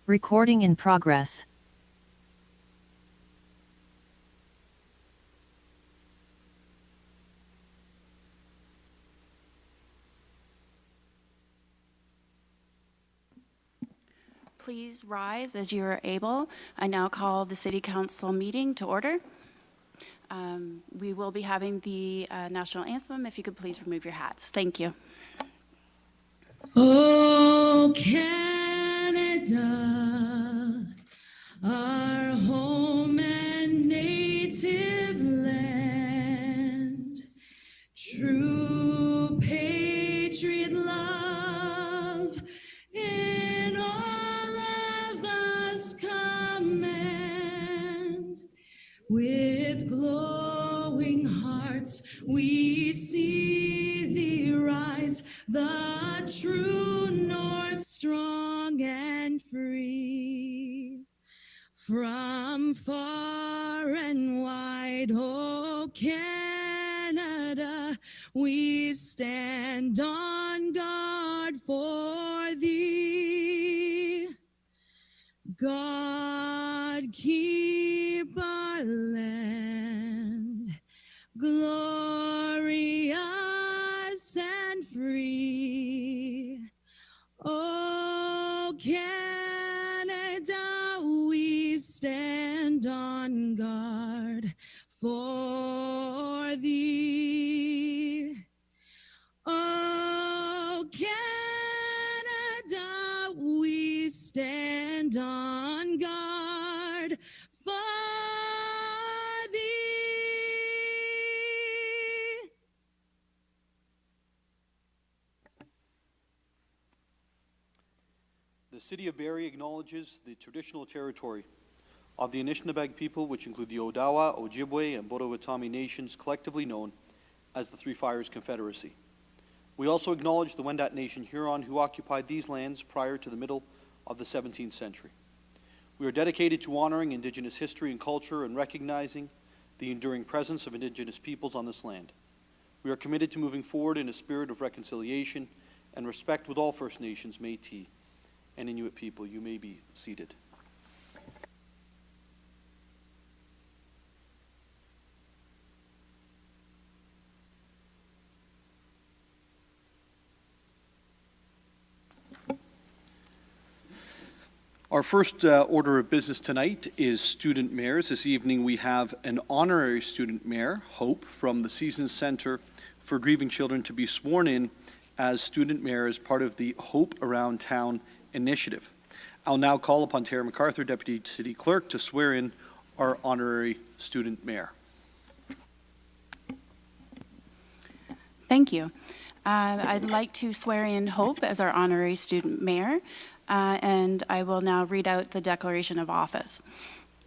Recording in progress. Please rise as you are able. I now call the City Council meeting to order. We will be having the national anthem. If you could please remove your hats. Thank you. Oh, Canada, our home and native land, true patriot love in all of us command. With glowing hearts we see thee rise, the true north, strong and free. From far and wide, oh Canada, we stand on guard for thee. God keep our land glorious and free. Oh, Canada, we stand on guard for thee. Oh, Canada, we stand on guard for thee. The City of Barrie acknowledges the traditional territory of the Anishinaabe people, which include the Odawa, Ojibwe, and Potawatomi nations, collectively known as the Three Fires Confederacy. We also acknowledge the Wendat Nation Huron, who occupied these lands prior to the middle of the 17th century. We are dedicated to honoring Indigenous history and culture and recognizing the enduring presence of Indigenous peoples on this land. We are committed to moving forward in a spirit of reconciliation and respect with all First Nations, Métis, and Inuit people. You may be seated. Our first order of business tonight is student mayors. This evening we have an honorary student mayor, Hope, from the Seasons Center for Grieving Children to be sworn in as student mayor as part of the Hope Around Town initiative. I'll now call upon Tara MacArthur, Deputy City Clerk, to swear in our honorary student mayor. Thank you. I'd like to swear in Hope as our honorary student mayor, and I will now read out the declaration of office.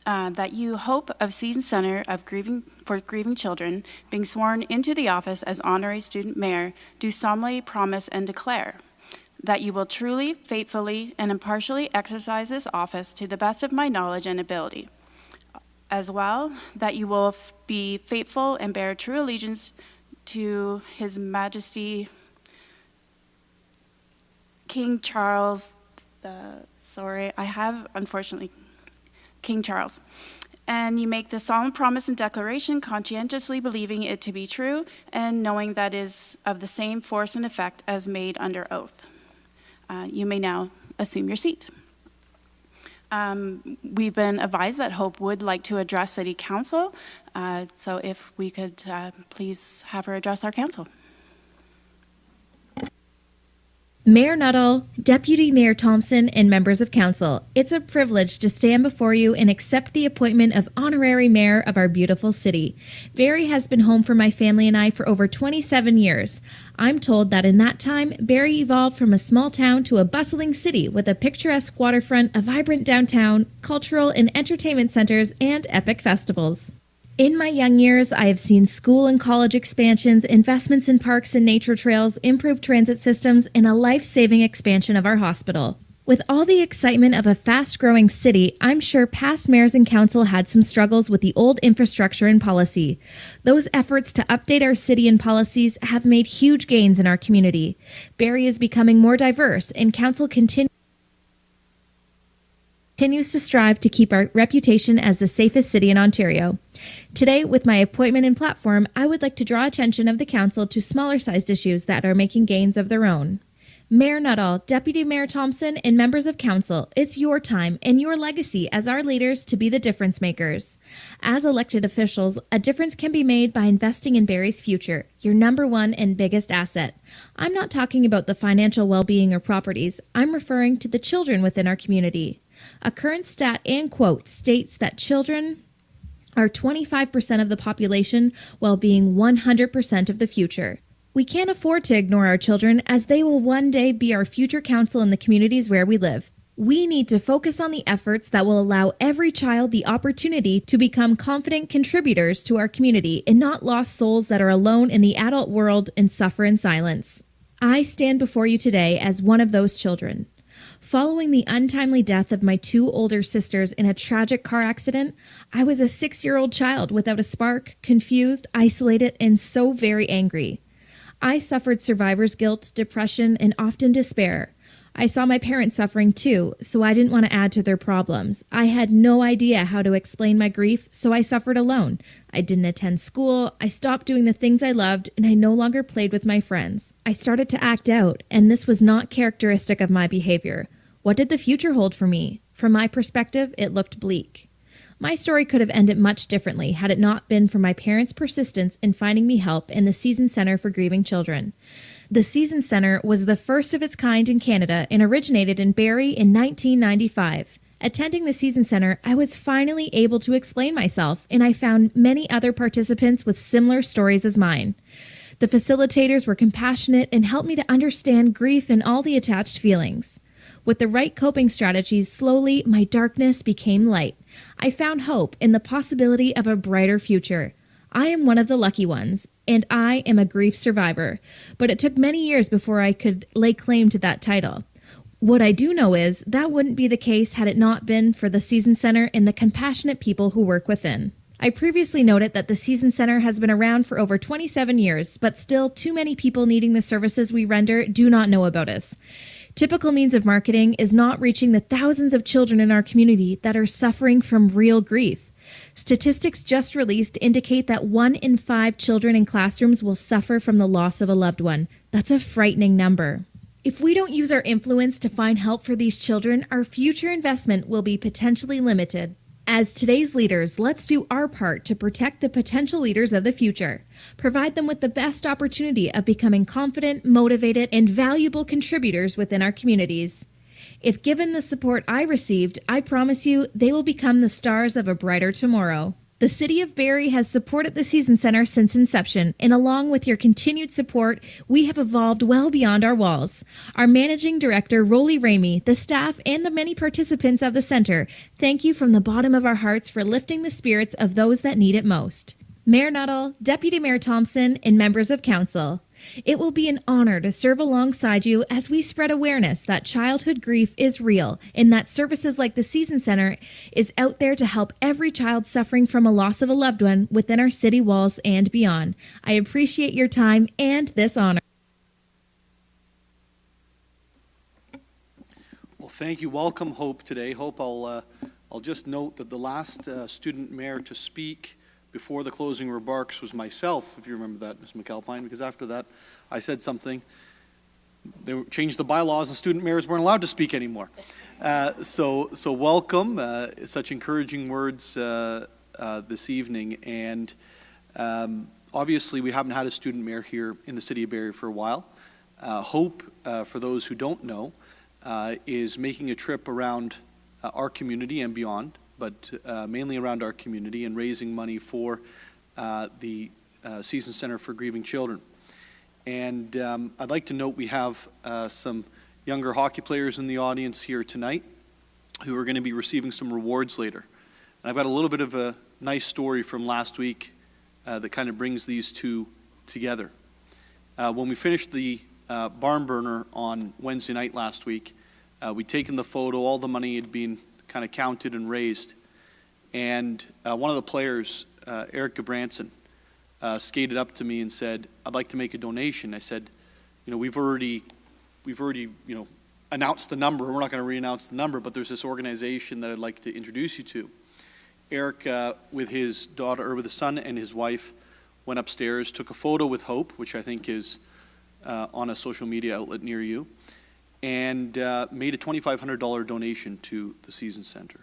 That you, Hope of Seasons Center for Grieving Children, being sworn into the office as honorary student mayor, do solemnly promise and declare that you will truly, faithfully, and impartially exercise this office to the best of my knowledge and ability. As well, that you will be faithful and bear true allegiance to His Majesty King Charles, King Charles. And you make the solemn promise and declaration conscientiously believing it to be true and knowing that is of the same force and effect as made under oath. You may now assume your seat. We've been advised that Hope would like to address City Council, so if we could please have her address our council. Mayor Nuttall, Deputy Mayor Thompson, and members of council, it's a privilege to stand before you and accept the appointment of honorary mayor of our beautiful city. Barrie has been home for my family and I for over 27 years. I'm told that in that time, Barrie evolved from a small town to a bustling city with a picturesque waterfront, a vibrant downtown, cultural and entertainment centers, and epic festivals. In my young years, I have seen school and college expansions, investments in parks and nature trails, improved transit systems, and a life-saving expansion of our hospital. With all the excitement of a fast-growing city, I'm sure past mayors and council had some struggles with the old infrastructure and policy. Those efforts to update our city and policies have made huge gains in our community. Barrie is becoming more diverse, and council continues continues to strive to keep our reputation as the safest city in Ontario. Today, with my appointment and platform, I would like to draw attention of the Council to smaller-sized issues that are making gains of their own. Mayor Nuttall, Deputy Mayor Thompson, and members of Council, it's your time and your legacy as our leaders to be the difference makers. As elected officials, a difference can be made by investing in Barrie's future, your number one and biggest asset. I'm not talking about the financial well-being or properties. I'm referring to the children within our community. A current stat and quote states that children are 25% of the population while being 100% of the future. We can't afford to ignore our children as they will one day be our future council in the communities where we live. We need to focus on the efforts that will allow every child the opportunity to become confident contributors to our community and not lost souls that are alone in the adult world and suffer in silence. I stand before you today as one of those children. Following the untimely death of my two older sisters in a tragic car accident, I was a 6-year-old child without a spark, confused, isolated, and so very angry. I suffered survivor's guilt, depression, and often despair. I saw my parents suffering too, so I didn't want to add to their problems. I had no idea how to explain my grief, so I suffered alone. I didn't attend school, I stopped doing the things I loved, and I no longer played with my friends. I started to act out, and this was not characteristic of my behavior. What did the future hold for me? From my perspective, it looked bleak. My story could have ended much differently had it not been for my parents' persistence in finding me help in the Season Centre for Grieving Children. The Season Centre was the first of its kind in Canada and originated in Barrie in 1995. Attending the Season Centre, I was finally able to explain myself, and I found many other participants with similar stories as mine. The facilitators were compassionate and helped me to understand grief and all the attached feelings. With the right coping strategies, slowly my darkness became light. I found hope in the possibility of a brighter future. I am one of the lucky ones, and I am a grief survivor, but it took many years before I could lay claim to that title. What I do know is that wouldn't be the case had it not been for the Season Centre and the compassionate people who work within. I previously noted that the Season Centre has been around for over 27 years, but still too many people needing the services we render do not know about us. Typical means of marketing is not reaching the thousands of children in our community that are suffering from real grief. Statistics just released indicate that 1 in 5 children in classrooms will suffer from the loss of a loved one. That's a frightening number. If we don't use our influence to find help for these children, our future investment will be potentially limited. As today's leaders, let's do our part to protect the potential leaders of the future. Provide them with the best opportunity of becoming confident, motivated, and valuable contributors within our communities. If given the support I received, I promise you they will become the stars of a brighter tomorrow. The City of Barrie has supported the Season Centre since inception, and along with your continued support, we have evolved well beyond our walls. Our Managing Director, Rolly Ramey, the staff, and the many participants of the Centre, thank you from the bottom of our hearts for lifting the spirits of those that need it most. Mayor Nuttall, Deputy Mayor Thompson, and members of Council, it will be an honor to serve alongside you as we spread awareness that childhood grief is real and that services like the Season Centre is out there to help every child suffering from a loss of a loved one within our city walls and beyond. I appreciate your time and this honor. Well, thank you. Welcome, Hope, today. Hope, I'll just note that the last student mayor to speak before the closing remarks was myself, if you remember that, Ms. McAlpine, because after that I said something. They changed the bylaws and student mayors weren't allowed to speak anymore. So welcome, such encouraging words this evening. And obviously we haven't had a student mayor here in the City of Barrie for a while. Hope, for those who don't know, is making a trip around our community and beyond, but mainly around our community, and raising money for the Season Centre for Grieving Children. And I'd like to note we have some younger hockey players in the audience here tonight who are going to be receiving some rewards later. And I've got a little bit of a nice story from last week that kind of brings these two together. When we finished the barn burner on Wednesday night last week, we'd taken the photo, all the money had been kind of counted and raised, and one of the players, Eric Gabranson, skated up to me and said, "I'd like to make a donation." I said, "You know, we've already announce the number. We're not going to re-announce the number, but there's this organization that I'd like to introduce you to. Eric, with his daughter, or with his son and his wife, went upstairs, took a photo with Hope, which I think is on a social media outlet near you, and made a $2,500 donation to the Season Center.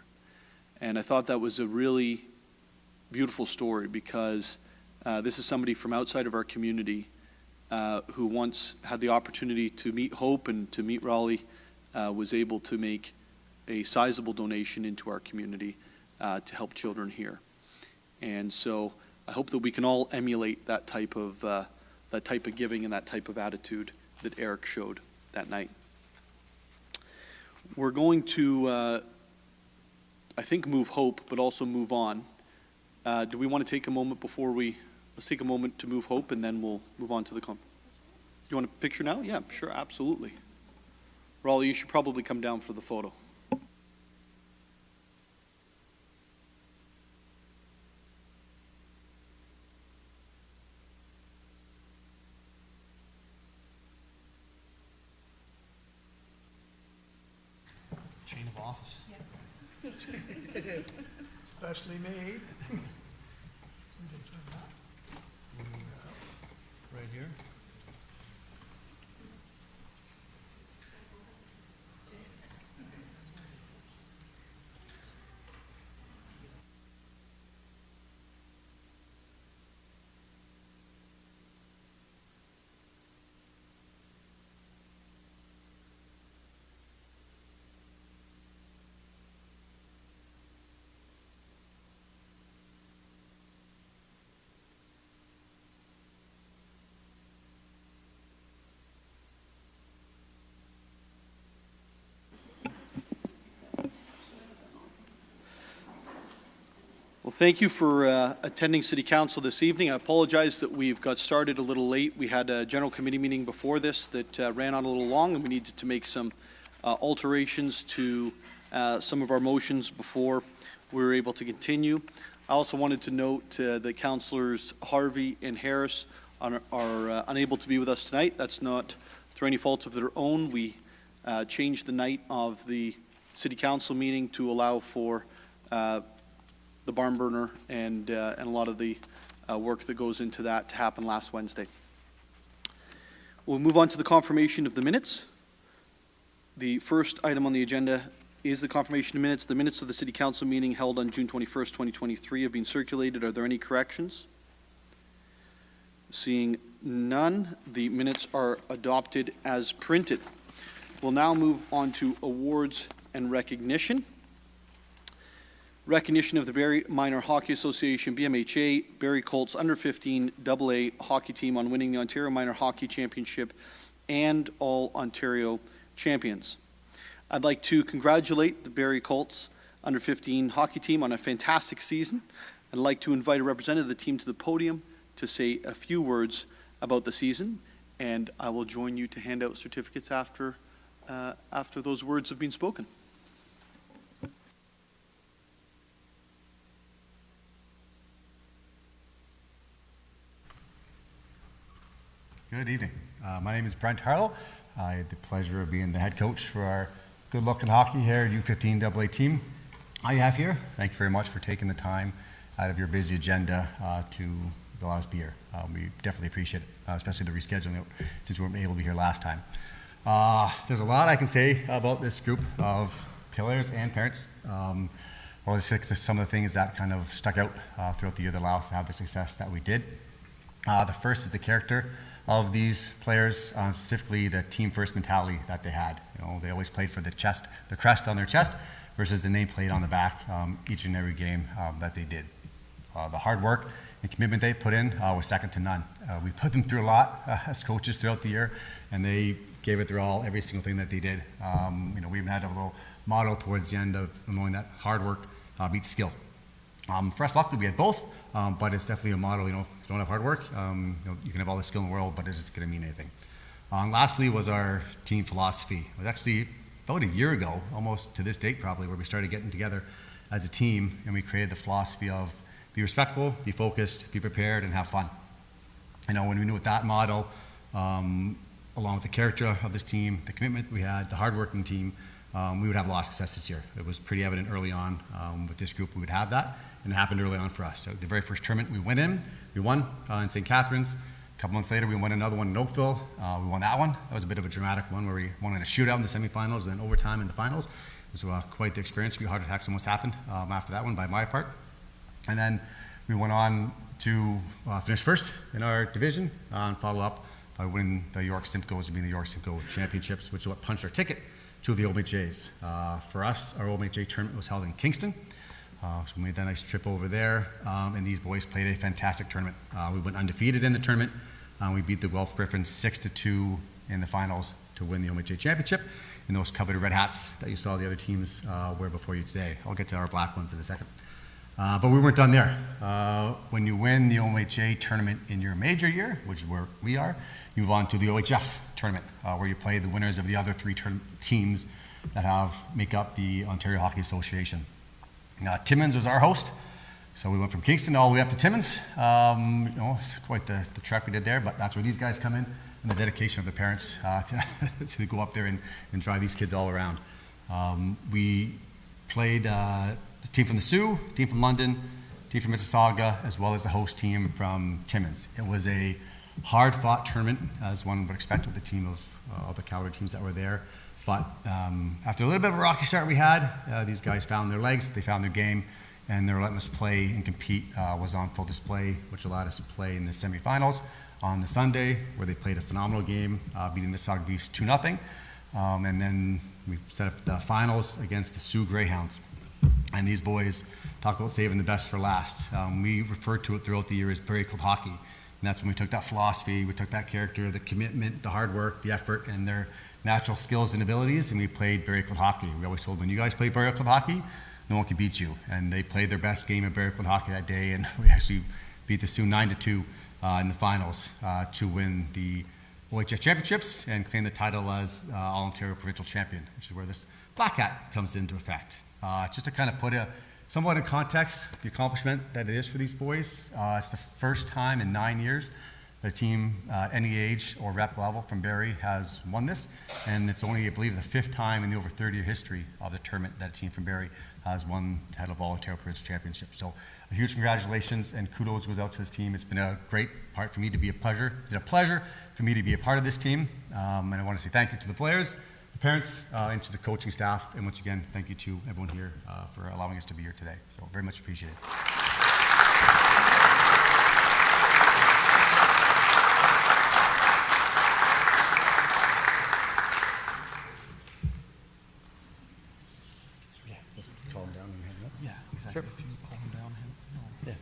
And I thought that was a really beautiful story, because this is somebody from outside of our community who once had the opportunity to meet Hope and to meet Raleigh, was able to make a sizable donation into our community to help children here. And so I hope that we can all emulate that type of giving and that type of attitude that Eric showed that night. We're going to, I think, move Hope, but also move on. Do we want to take a moment before let's take a moment to move Hope, and then we'll move on to the conference. You want a picture now? Yeah, sure, absolutely. Raleigh, you should probably come down for the photo. Chain of office. Yes. Specially made. Right here. Well, thank you for attending City Council this evening. I apologize that we've got started a little late. We had a general committee meeting before this that ran on a little long, and we needed to make some alterations to some of our motions before we were able to continue. I also wanted to note that Councillors Harvey and Harris are unable to be with us tonight. That's not through any faults of their own. We changed the night of the City Council meeting to allow for the barn burner and a lot of the work that goes into that to happen last Wednesday. We'll move on to the confirmation of the minutes. The first item on the agenda is the confirmation of minutes. The minutes of the City Council meeting held on June 21st, 2023 have been circulated. Are there any corrections? Seeing none, the minutes are adopted as printed. We'll now move on to awards and recognition. Recognition of the Barrie Minor Hockey Association, BMHA, Barrie Colts Under-15 AA hockey team on winning the Ontario Minor Hockey Championship and all Ontario champions. I'd like to congratulate the Barrie Colts Under-15 hockey team on a fantastic season. I'd like to invite a representative of the team to the podium to say a few words about the season, and I will join you to hand out certificates after those words have been spoken. Good evening. My name is Brent Harlow. I had the pleasure of being the head coach for our good-looking hockey here U15 AA team. I have here. Thank you very much for taking the time out of your busy agenda to allow us to be here. We definitely appreciate it, especially the rescheduling since we weren't able to be here last time. There's a lot I can say about this group of players and parents. Well, some of the things that kind of stuck out throughout the year that allowed us to have the success that we did. The first is the character of these players, specifically the team first mentality that they had. You know, they always played for the crest on their chest versus the nameplate on the back each and every game that they did. The hard work and commitment they put in was second to none. We put them through a lot as coaches throughout the year, and they gave it their all, every single thing that they did. You know, we even had a little motto towards the end of knowing that hard work beats skill. For us, luckily, we had both, but it's definitely a model. You know, if you don't have hard work, you know, you can have all the skill in the world, but it's just going to mean anything. Lastly was our team philosophy. It was actually about a year ago, almost to this date probably, where we started getting together as a team, and we created the philosophy of be respectful, be focused, be prepared, and have fun. You know, when we knew with that model, along with the character of this team, the commitment we had, the hardworking team, we would have a lot of success this year. It was pretty evident early on with this group we would have that, and it happened early on for us. So the very first tournament we went in, we won in St. Catharines. A couple months later, we won another one in Oakville. We won that one. That was a bit of a dramatic one where we won in a shootout in the semifinals and then overtime in the finals. It was quite the experience. A few heart attacks almost happened after that one by my part. And then we went on to finish first in our division and follow up by winning the York Simcoes, being the York Simcoe Championships, which is what punched our ticket to the OMHAs. For us, our OMHA tournament was held in Kingston. So we made that nice trip over there, and these boys played a fantastic tournament. We went undefeated in the tournament. We beat the Guelph Griffins 6-2 in the finals to win the OMHA Championship in those coveted red hats that you saw the other teams wear before you today. I'll get to our black ones in a second. But we weren't done there. When you win the OMHA tournament in your major year, which is where we are, you move on to the OHF tournament, where you play the winners of the other three teams that make up the Ontario Hockey Association. Timmins was our host, so we went from Kingston all the way up to Timmins. It's quite the trek we did there, but that's where these guys come in, and the dedication of the parents to go up there and drive these kids all around. We played the team from the Sioux, team from London, team from Mississauga, as well as the host team from Timmins. It was a hard-fought tournament, as one would expect with the team of all the Calgary teams that were there. But after a little bit of a rocky start we had, these guys found their legs, they found their game, and their relentless play and compete was on full display, which allowed us to play in the semifinals on the Sunday, where they played a phenomenal game, beating the Mississauga Beasts 2-0. And then we set up the finals against the Sioux Greyhounds. And these boys talk about saving the best for last. We referred to it throughout the year as Barrie Cold Hockey. And that's when we took that philosophy, we took that character, the commitment, the hard work, the effort, and their natural skills and abilities, and we played Barrie Cold Hockey. We always told them, when you guys play Barrie Cold Hockey, no one can beat you. And they played their best game of Barrie Cold Hockey that day, and we actually beat the Sioux 9-2 in the finals to win the OHF Championships and claim the title as All-Ontario Provincial Champion, which is where this black hat comes into effect. Just to kind of put somewhat in context, the accomplishment that it is for these boys, it's the first time in 9 years that a team at any age or rep level from Barrie has won this, and it's only, I believe, the 5th time in the over 30-year history of the tournament that a team from Barrie has won the title of All-Ontario Provincial Championship. So a huge congratulations and kudos goes out to this team. It's been a great part for me to be a pleasure. It's a pleasure for me to be a part of this team, and I want to say thank you to the players, the parents, and to the coaching staff, and once again, thank you to everyone here for allowing us to be here today. So very much appreciated. Calm down and hang up. Yeah, exactly. Sure. If you calm down him. No. Yeah.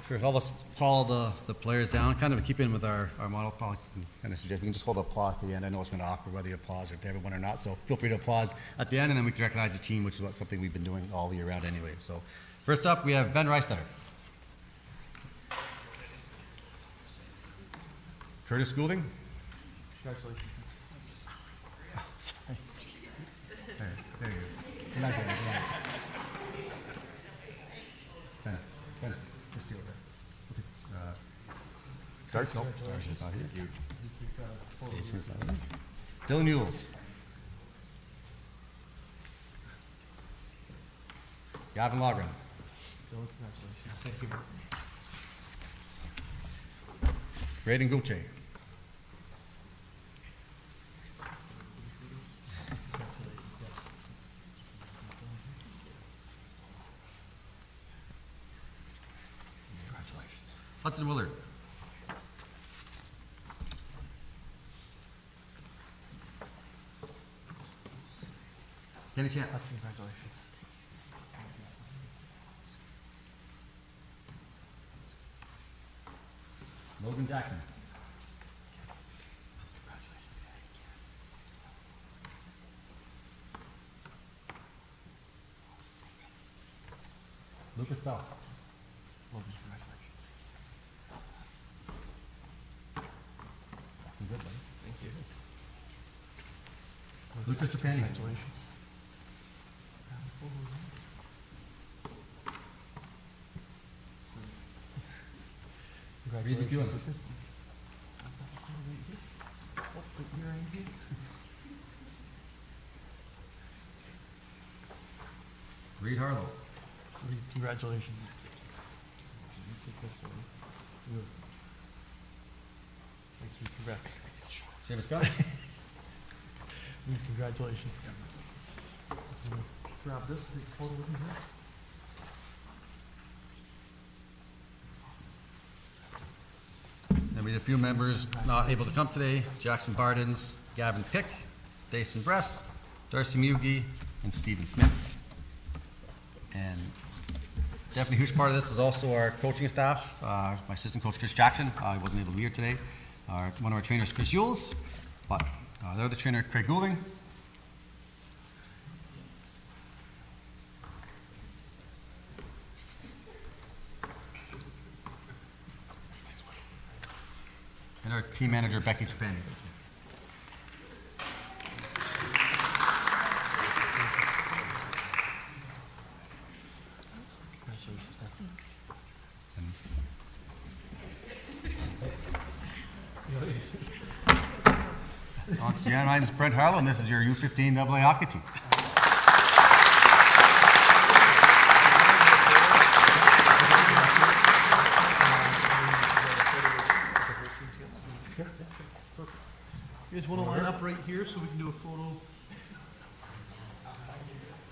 Sure. I'll just call the players down, kind of keep in with our model. Probably kind of suggest we can just hold the applause to the end. I know it's going to be awkward whether you applause to everyone or not, so feel free to applause at the end, and then we can recognize the team, which is something we've been doing all year round anyway. So first up, we have Ben Reistetter. Curtis Goulding. Congratulations. Sorry. There he is. You're not getting it, you're not. Ben, just do it there. Darts? Nope. Darts is not here. Jason's not here. Dylan Ewells. Gavin Logren. Dylan, congratulations. Thank you. Braden Gucci. Hudson Willard. Kenny Chan. Hudson, congratulations. Logan Jackson. Congratulations, guy. Lucas Bell. Logan, congratulations. Good, buddy. Thank you. Lucas Trapani. Congratulations. Reed McEwen. Lucas. Reed Harlow. Congratulations. Thanks, Reed. Congrats. Seamus Scott. Reed, congratulations. Grab this, take a photo with me here. And we had a few members not able to come today. Jackson Bardens, Gavin Pick, Dason Bress, Darcy Mugi, and Stephen Smith. And definitely a huge part of this was also our coaching staff. My assistant coach, Chris Jackson, he wasn't able to be here today. One of our trainers, Chris Yules, but their other trainer, Craig Goulding. And our team manager, Becky Trapani. Once again, my name is Brent Harlow, and this is your U15 AA hockey team. You guys want to line up right here so we can do a photo?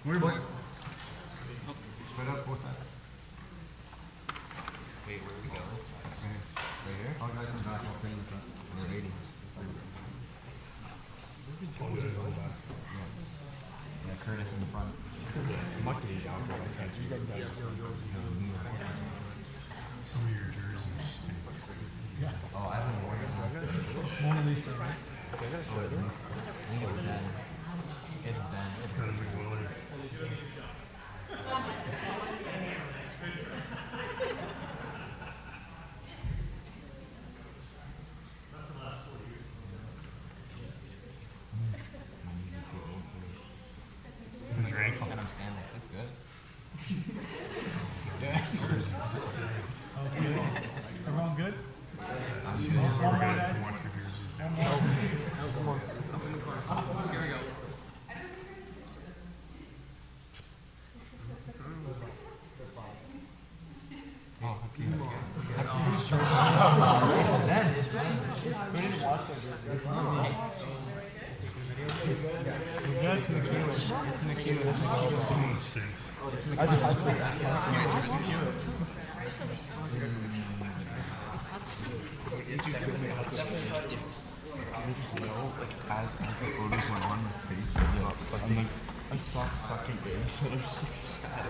Where boys? Spread out both sides. Wait, where are we going? Right here? All guys in the back, all three in the front. We're 80. Yeah, Curtis in the front. Oh, I haven't worn it. Mona Lisa, right? Everyone good? One more, guys. One more. Here we go. As the photos went on, my face was up sucking. I stopped sucking eggs, and I'm just like sad.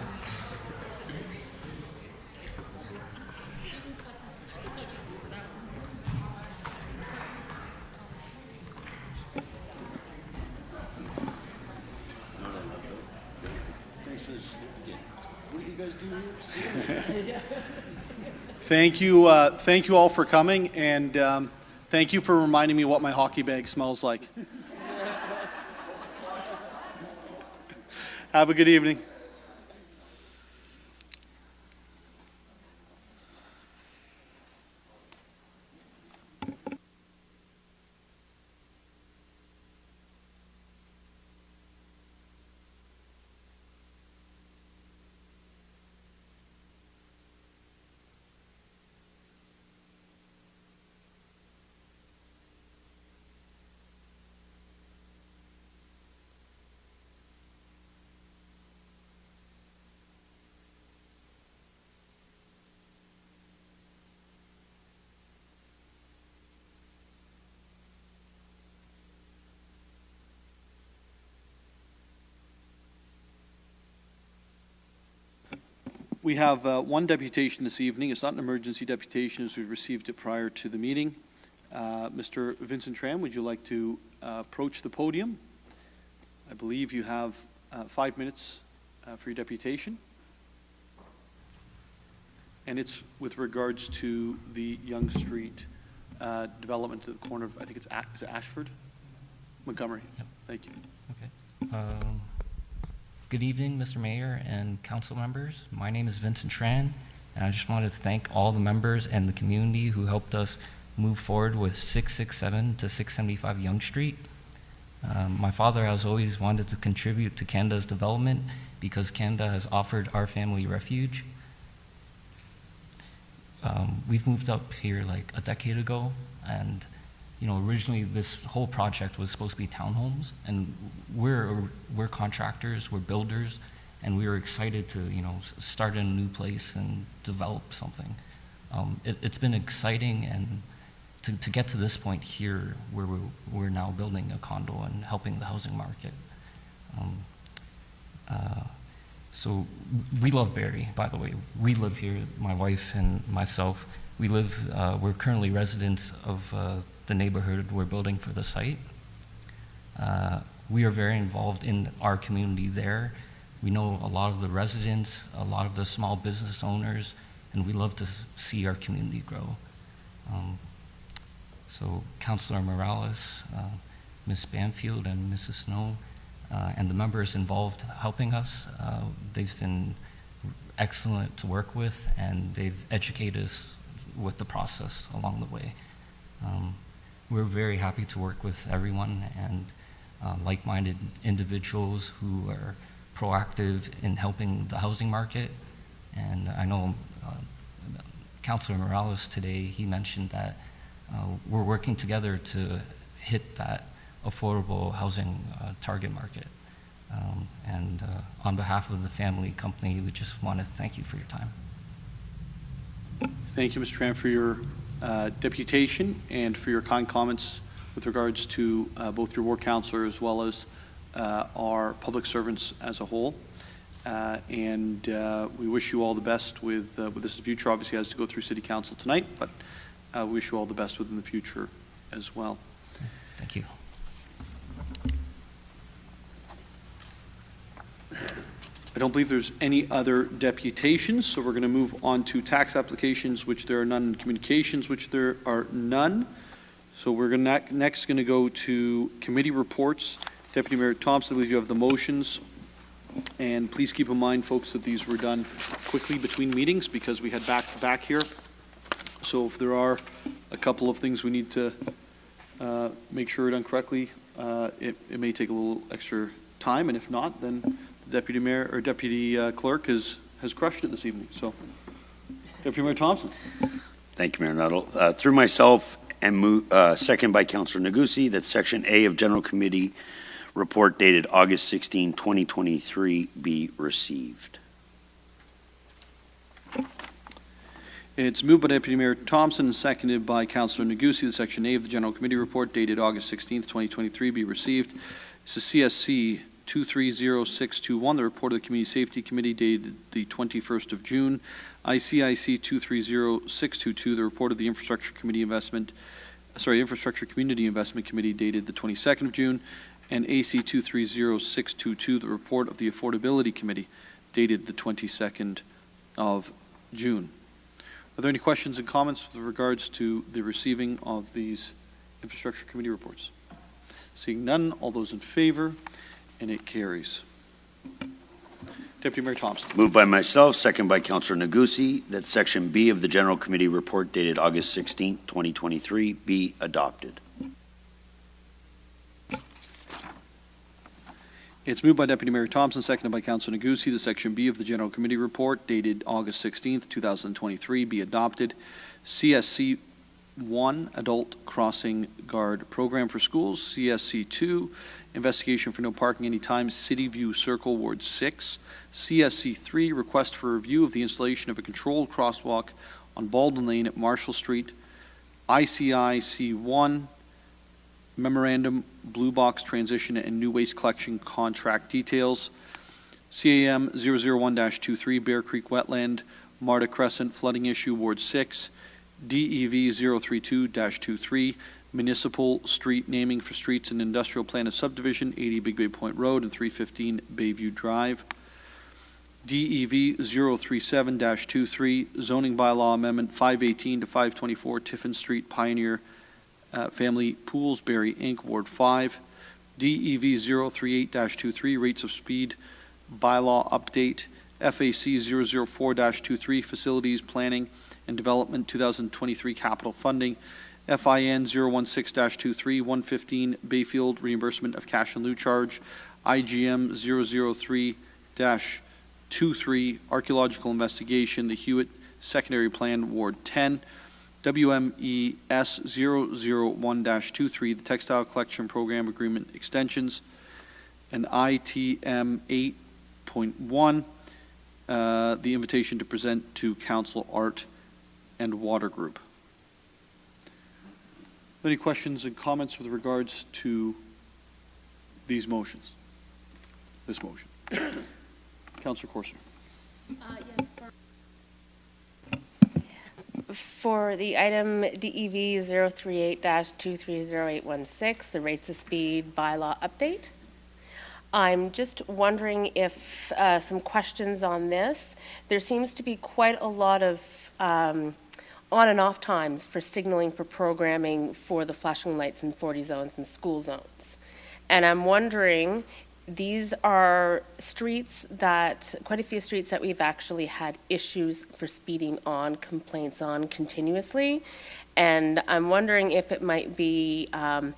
Thank you all for coming, and thank you for reminding me what my hockey bag smells like. Have a good evening. We have one deputation this evening. It's not an emergency deputation as we received it prior to the meeting. Mr. Vincent Tran, would you like to approach the podium? I believe you have 5 minutes for your deputation. And it's with regards to the Yonge Street development at the corner of, I think it's, is it Ashford? Montgomery. Yep. Thank you. Okay. Good evening, Mr. Mayor and council members. My name is Vincent Tran, and I just wanted to thank all the members and the community who helped us move forward with 667 to 675 Yonge Street. My father has always wanted to contribute to Canada's development because Canada has offered our family refuge. We've moved up here like a decade ago, and originally this whole project was supposed to be townhomes, and we're contractors, we're builders, and we were excited to start in a new place and develop something. It's been exciting, and to get to this point here where we're now building a condo and helping the housing market. So we love Barrie, by the way. We live here, my wife and myself. We're currently residents of the neighborhood we're building for the site. We are very involved in our community there. We know a lot of the residents, a lot of the small business owners, and we love to see our community grow. So Councillor Morales, Ms. Banfield, and Mrs. Snow, and the members involved helping us, they've been excellent to work with, and they've educated us with the process along the way. We're very happy to work with everyone and like-minded individuals who are proactive in helping the housing market. And I know Councillor Morales today, he mentioned that we're working together to hit that affordable housing target market. And on behalf of the family company, we just want to thank you for your time. Thank you, Mr. Tran, for your deputation and for your kind comments with regards to both your ward councillor as well as our public servants as a whole. And we wish you all the best with this in the future. Obviously, it has to go through City Council tonight, but we wish you all the best within the future as well. Thank you. I don't believe there's any other deputations, so we're going to move on to tax applications, which there are none, and communications, which there are none. So we're going to next going to go to committee reports. Deputy Mayor Thompson, I believe you have the motions. And please keep in mind, folks, that these were done quickly between meetings because we had back-to-back here. So if there are a couple of things we need to make sure are done correctly, it may take a little extra time, and if not, then the Deputy Mayor or Deputy Clerk has crushed it this evening. So, Deputy Mayor Thompson. Thank you, Mayor Nuttall. Through myself and second by Councillor Negussi, that Section A of General Committee report dated August 16, 2023 be received. It's moved by Deputy Mayor Thompson and seconded by Councillor Negussi that Section A of the General Committee report dated August 16, 2023 be received. This is CSC 230621, the report of the Community Safety Committee dated the 21st of June. ICIC 230622, the report of the Infrastructure Community Investment Committee dated the 22nd of June. And AC 230622, the report of the Affordability Committee dated the 22nd of June. Are there any questions and comments with regards to the receiving of these Infrastructure Committee reports? Seeing none, all those in favor, and it carries. Deputy Mayor Thompson. Moved by myself, second by Councillor Negussi, that Section B of the General Committee report dated August 16, 2023 be adopted. It's moved by Deputy Mayor Thompson, seconded by Councillor Negussi, the Section B of the General Committee report dated August 16th, 2023 be adopted. CSC 1, Adult Crossing Guard Program for Schools. CSC 2, Investigation for No Parking Anytime, City View Circle, Ward 6. CSC 3, Request for Review of the Installation of a Controlled Crosswalk on Baldwin Lane at Marshall Street. ICIC 1, Memorandum, Blue Box Transition and New Waste Collection Contract Details. CAM 001-23, Bear Creek Wetland, Marta Crescent Flooding Issue, Ward 6. DEV 032-23, Municipal Street Naming for Streets and Industrial Plan of Subdivision, 80 Big Bay Point Road and 315 Bayview Drive. DEV 037-23, Zoning Bylaw Amendment 518 to 524, Tiffin Street, Pioneer Family Pools, Barrie Inc., Ward 5. DEV 038-23, Rates of Speed Bylaw Update. FAC 004-23, Facilities Planning and Development 2023 Capital Funding. FIN 016-23, 115 Bayfield reimbursement of cash in lieu charge, IGM 003-23 archaeological investigation, the Hewitt Secondary Plan, Ward 10, WMES 001-23, the Textile Collection Program Agreement extensions, and ITM 8.1, the invitation to present to Council Art and Water Group. Any questions and comments with regards to these motions? This motion. Councillor Corser. For the item DEV 038-230816, the rates of speed bylaw update, I'm just wondering if some questions on this. There seems to be quite a lot of on and off times for signaling for programming for the flashing lights in 40 zones and school zones. And I'm wondering, these are streets that, quite a few streets that we've actually had issues for speeding on, complaints on continuously. And I'm wondering if it might be a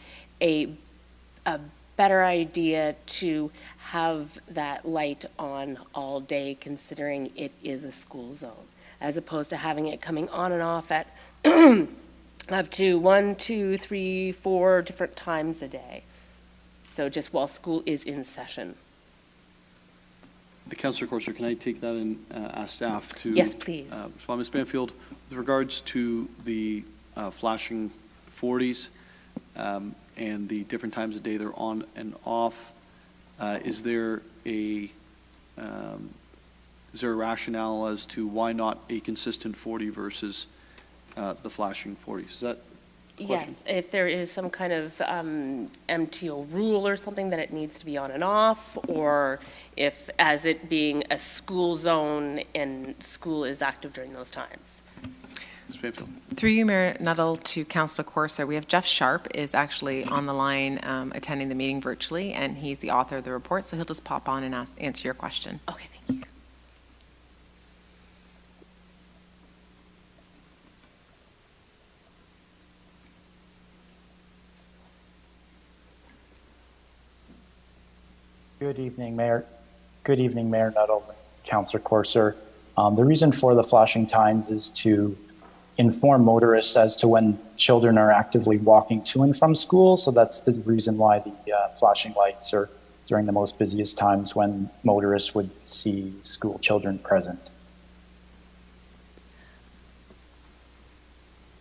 better idea to have that light on all day, considering it is a school zone, as opposed to having it coming on and off at up to 1, 2, 3, 4 different times a day. So just while school is in session. Councillor Corser, can I take that and ask staff to Yes, please. respond? Ms. Banfield, with regards to the flashing 40s and the different times of day they're on and off, is there a rationale as to why not a consistent 40 versus the flashing 40s? Is that the question? Yes, if there is some kind of MTO rule or something that it needs to be on and off, or if, as it being a school zone and school is active during those times. Ms. Banfield. Through you, Mayor Nuttall, to Councillor Corser, we have Jeff Sharp is actually on the line attending the meeting virtually, and he's the author of the report, so he'll just pop on and answer your question. Okay, thank you. Good evening, Mayor. Good evening, Mayor Nuttall, Councillor Corser. The reason for the flashing times is to inform motorists as to when children are actively walking to and from school. So that's the reason why the flashing lights are during the most busiest times when motorists would see school children present.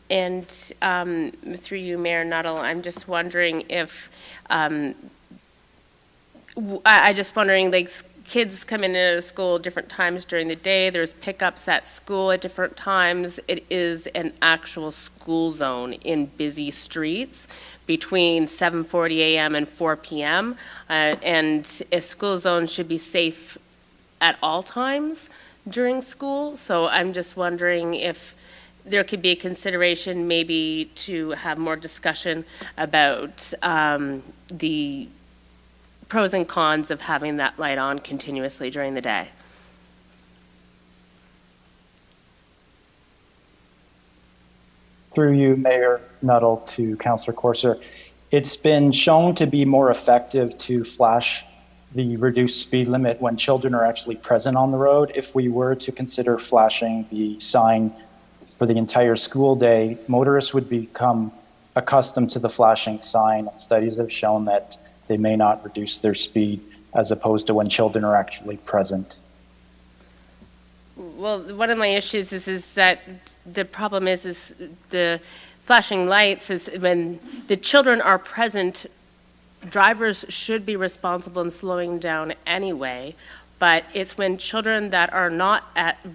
And through you, Mayor Nuttall, I'm just wondering if I just wondering, like, kids come in and out of school different times during the day. There's pickups at school at different times. It is an actual school zone in busy streets between 7:40 a.m. and 4 p.m. And a school zone should be safe at all times during school. So I'm just wondering if there could be a consideration maybe to have more discussion about the pros and cons of having that light on continuously during the day. Through you, Mayor Nuttall, to Councillor Corser, it's been shown to be more effective to flash the reduced speed limit when children are actually present on the road. If we were to consider flashing the sign for the entire school day, motorists would become accustomed to the flashing sign. Studies have shown that they may not reduce their speed as opposed to when children are actually present. Well, one of my issues is that the problem is the flashing lights is when the children are present, drivers should be responsible in slowing down anyway, but it's when children that are not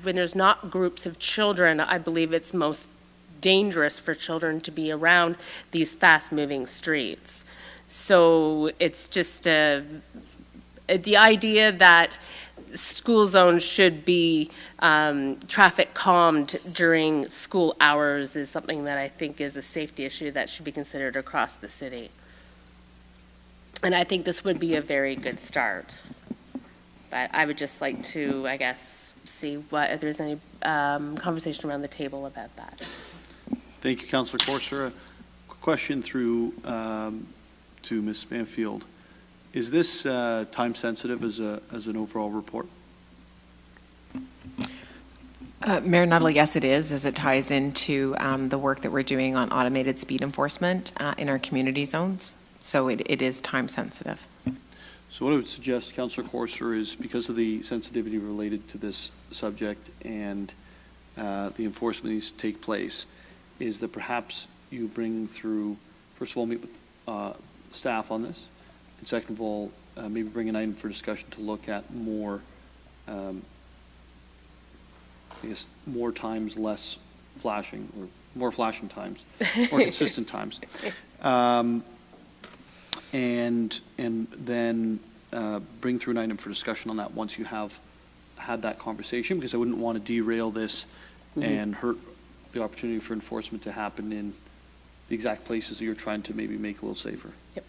when there's not groups of children, I believe it's most dangerous for children to be around these fast-moving streets. So it's just the idea that school zones should be traffic calmed during school hours is something that I think is a safety issue that should be considered across the city. And I think this would be a very good start. But I would just like to, I guess, see if there's any conversation around the table about that. Thank you, Councillor Corser. question through to Ms. Banfield. Is this time sensitive as an overall report? Mayor Nuttall, yes, it is, as it ties into the work that we're doing on automated speed enforcement in our community zones. So it is time sensitive. So what I would suggest, Councillor Corser, is because of the sensitivity related to this subject and the enforcement needs to take place, is that perhaps you bring through, first of all, meet with staff on this, and second of all, maybe bring an item for discussion to look at more, I guess, more times, less flashing, or more flashing times, more consistent times. And then bring through an item for discussion on that once you have had that conversation, because I wouldn't want to derail this and hurt the opportunity for enforcement to happen in the exact places that you're trying to maybe make a little safer. Yep.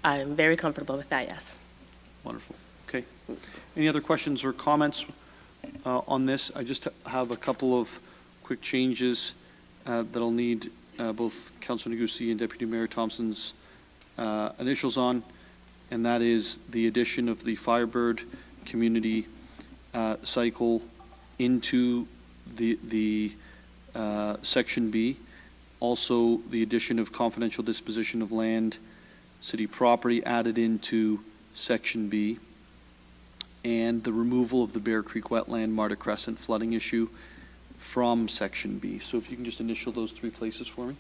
I'm very comfortable with that, yes. Wonderful. Okay. Any other questions or comments on this? I just have a couple of quick changes that I'll need both Councillor Negussie and Deputy Mayor Thompson's initials on, and that is the addition of the Firebird community cycle into the Section B. Also, the addition of confidential disposition of land, city property added into Section B, and the removal of the Bear Creek wetland Marta Crescent flooding issue from Section B. So if you can just initial those three places for me.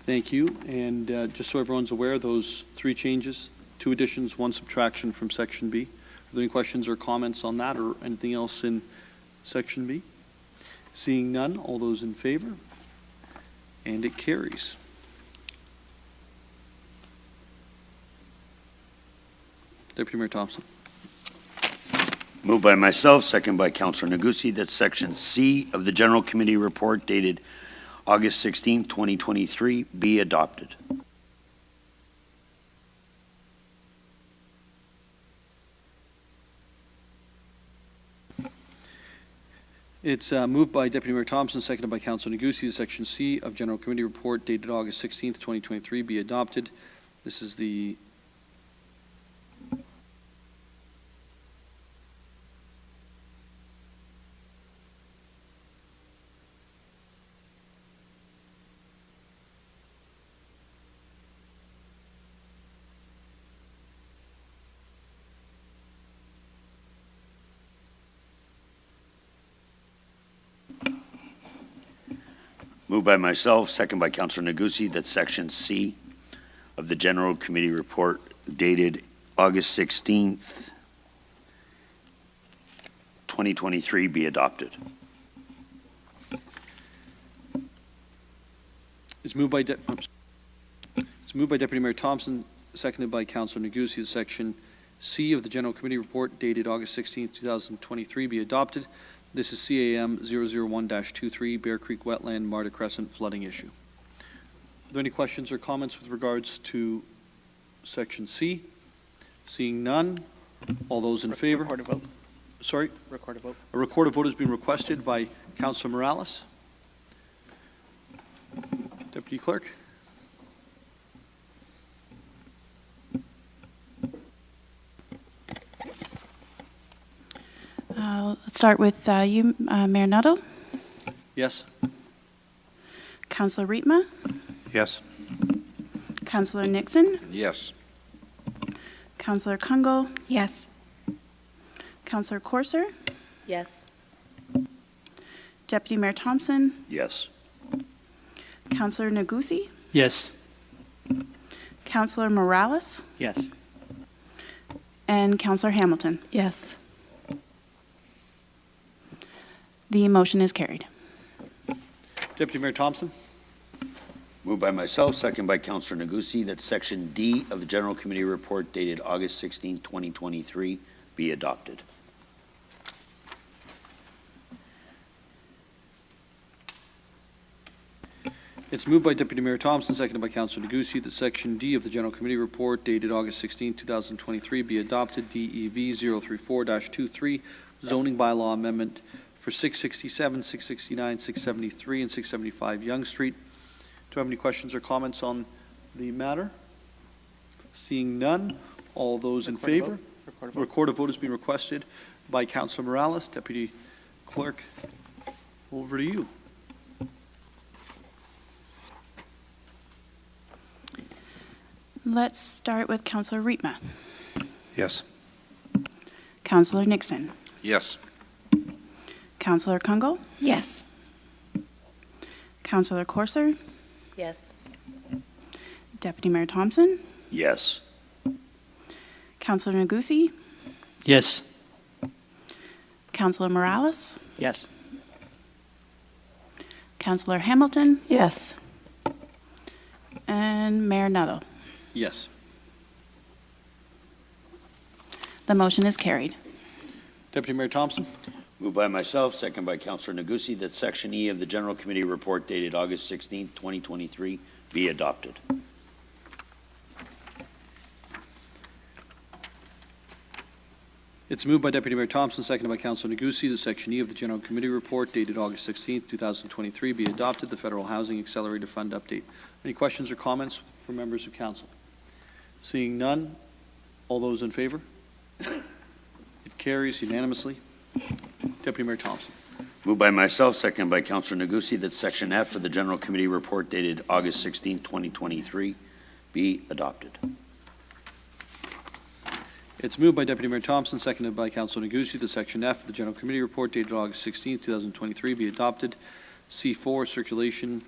Thank you. And just so everyone's aware, those three changes, 2 additions, 1 subtraction from Section B. Are there any questions or comments on that or anything else in Section B? Seeing none, all those in favor? And it carries. Deputy Mayor Thompson. Moved by myself, second by Councillor Negussie, that Section C of the General Committee report dated August 16, 2023 be adopted. It's moved by Deputy Mayor Thompson, seconded by Councillor Negussie, that Section C of General Committee report dated August 16, 2023 be adopted. This is the Moved by myself, second by Councillor Negussie, that Section C of the General Committee report dated August 16th, 2023 be adopted. It's moved by Deputy Mayor Thompson, seconded by Councillor Negussie, that Section C of the General Committee report dated August 16, 2023 be adopted. This is CAM 001-23, Bear Creek Wetland, Marta Crescent flooding issue. Are there any questions or comments with regards to Section C? Seeing none, all those in favor? Record a vote. Sorry? Record a vote. A recorded vote has been requested by Councillor Morales. Deputy Clerk? Let's start with you, Mayor Nuttall. Yes. Councillor Rietma. Yes. Councillor Nixon. Yes. Councillor Kungle. Yes. Councillor Corser. Yes. Deputy Mayor Thompson. Yes. Councillor Negussie. Yes. Councillor Morales. Yes. And Councillor Hamilton. Yes. The motion is carried. Deputy Mayor Thompson? Moved by myself, second by Councillor Negussi, that Section D of the General Committee Report dated August 16, 2023 be adopted. It's moved by Deputy Mayor Thompson, seconded by Councillor Negussi, that Section D of the General Committee Report dated August 16, 2023 be adopted. DEV 034-23, zoning bylaw amendment for 667, 669, 673, and 675 Yonge Street. Do you have any questions or comments on the matter? Seeing none, all those in favor? Record a vote has been requested by Councillor Morales. Deputy Clerk, over to you. Let's start with Councillor Rietma. Yes. Councillor Nixon. Yes. Councillor Kungle. Yes. Councillor Corser. Yes. Deputy Mayor Thompson. Yes. Councillor Negussi. Yes. Councillor Morales. Yes. Councillor Hamilton. Yes. And Mayor Nuttall. Yes. The motion is carried. Deputy Mayor Thompson? Moved by myself, second by Councillor Negussi, that Section E of the General Committee Report dated August 16, 2023 be adopted. It's moved by Deputy Mayor Thompson, seconded by Councillor Negussi, that Section E of the General Committee Report dated August 16, 2023 be adopted. The Federal Housing Accelerator Fund update. Any questions or comments from members of council? Seeing none, all those in favor? It carries unanimously. Deputy Mayor Thompson. Moved by myself, second by Councillor Negussi, that Section F of the General Committee Report dated August 16, 2023 be adopted. It's moved by Deputy Mayor Thompson, seconded by Councillor Negussi, that Section F of the General Committee Report dated August 16, 2023 be adopted. C4, Circulation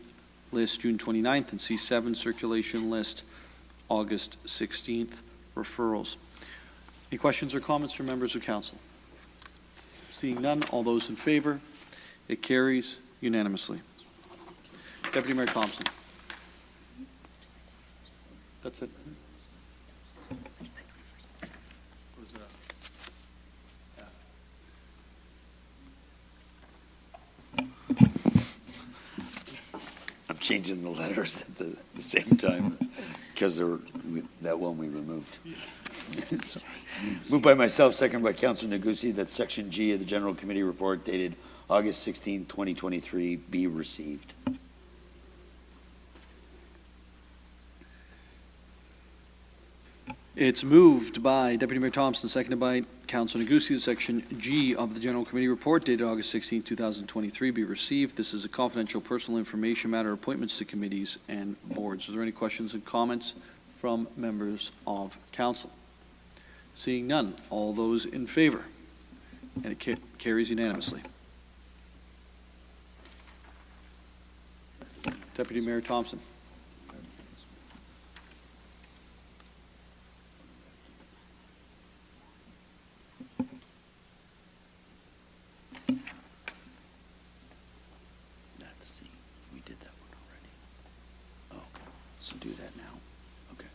List, June 29th, and C7, Circulation List, August 16th, referrals. Any questions or comments from members of council? Seeing none, all those in favor? It carries unanimously. Deputy Mayor Thompson. That's it. I'm changing the letters at the same time because that one we removed. Sorry. Moved by myself, second by Councillor Negussi, that Section G of the General Committee Report dated August 16, 2023 be received. It's moved by Deputy Mayor Thompson, seconded by Councillor Negussi, that Section G of the General Committee Report dated August 16, 2023 be received. This is a confidential personal information matter, appointments to committees and boards. Are there any questions and comments from members of council? Seeing none, all those in favor? And it carries unanimously. Deputy Mayor Thompson. We did that one already. Oh, so do that now. Okay.